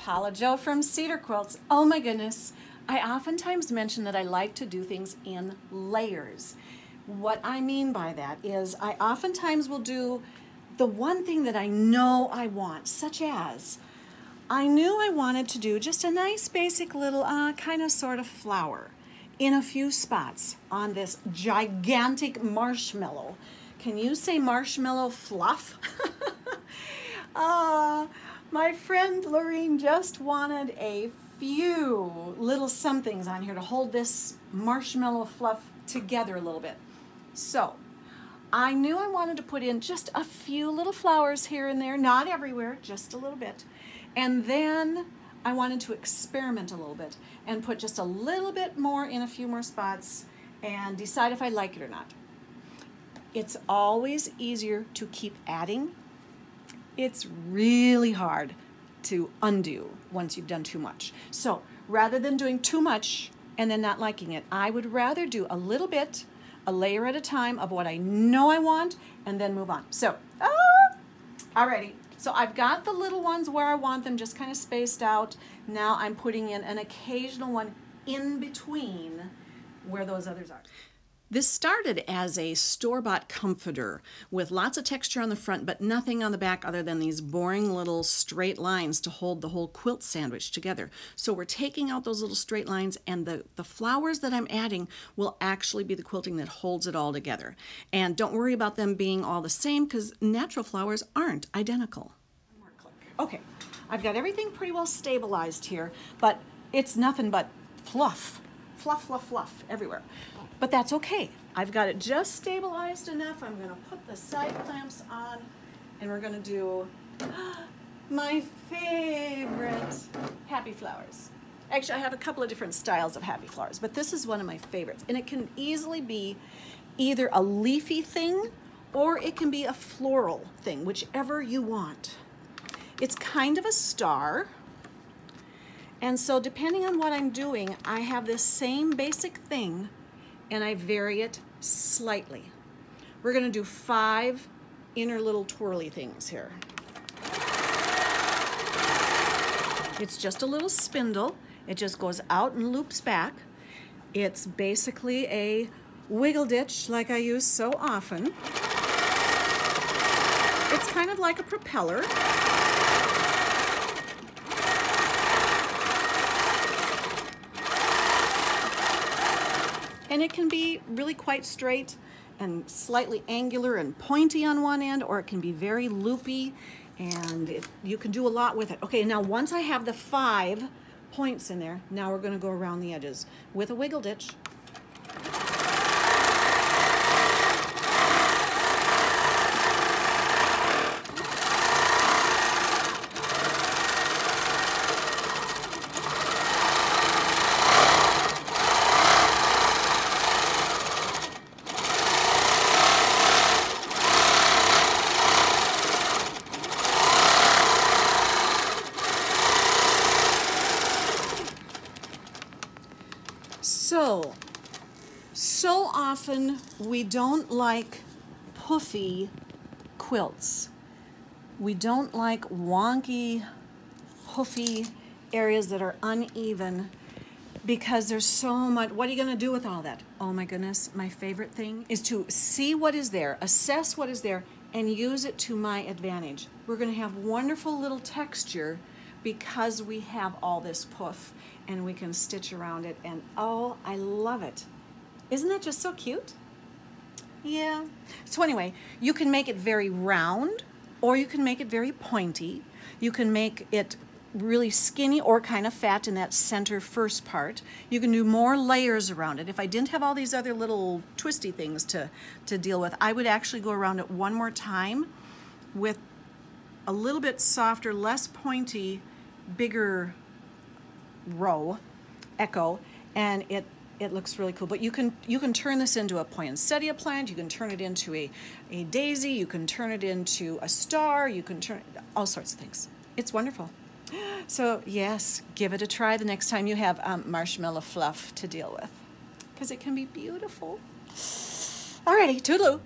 Paola Jo from SederQuilts. Oh my goodness, I oftentimes mention that I like to do things in layers. What I mean by that is I oftentimes will do the one thing that I know I want, such as I knew I wanted to do just a nice basic little kind of sort of flower in a few spots on this gigantic marshmallow. Can you say marshmallow fluff? My friend Lorene just wanted a few little somethings on here to hold this marshmallow fluff together a little bit. So I knew I wanted to put in just a few little flowers here and there, not everywhere, just a little bit. And then I wanted to experiment a little bit and put just a little bit more in a few more spots and decide if I like it or not. It's always easier to keep adding. It's really hard to undo once you've done too much. So rather than doing too much and then not liking it, I would rather do a little bit, a layer at a time of what I know I want, and then move on. So, alrighty. So I've got the little ones where I want them just kind of spaced out. Now I'm putting in an occasional one in between where those others are. This started as a store-bought comforter with lots of texture on the front but nothing on the back other than these boring little straight lines to hold the whole quilt sandwich together. So we're taking out those little straight lines, and the flowers that I'm adding will actually be the quilting that holds it all together. And don't worry about them being all the same because natural flowers aren't identical. Okay, I've got everything pretty well stabilized here, but it's nothing but fluff. Fluff, fluff, fluff everywhere. But that's okay. I've got it just stabilized enough. I'm going to put the side clamps on, and we're going to do my favorite happy flowers. Actually, I have a couple of different styles of happy flowers, but this is one of my favorites. And it can easily be either a leafy thing or it can be a floral thing, whichever you want. It's kind of a star. And so depending on what I'm doing, I have this same basic thing and I vary it slightly. We're going to do 5 inner little twirly things here. It's just a little spindle. It just goes out and loops back. It's basically a wiggle ditch like I use so often. It's kind of like a propeller. And it can be really quite straight and slightly angular and pointy on one end, or it can be very loopy, and you can do a lot with it. Okay, now once I have the 5 points in there, now we're going to go around the edges with a wiggle ditch. So often we don't like puffy quilts. We don't like wonky, puffy areas that are uneven because there's so much. What are you going to do with all that? Oh my goodness, my favorite thing is to see what is there, assess what is there, and use it to my advantage. We're going to have wonderful little texture because we have all this puff and we can stitch around it, and oh, I love it. Isn't that just so cute? Yeah. So anyway, you can make it very round or you can make it very pointy. You can make it really skinny or kind of fat in that center first part. You can do more layers around it. If I didn't have all these other little twisty things to deal with, I would actually go around it one more time with a little bit softer, less pointy, bigger row, echo, and it looks really cool. But you can turn this into a poinsettia plant, you can turn it into a daisy, you can turn it into a star, you can turn it, all sorts of things. It's wonderful. So yes, give it a try the next time you have marshmallow fluff to deal with, because it can be beautiful. Alrighty, toodaloo.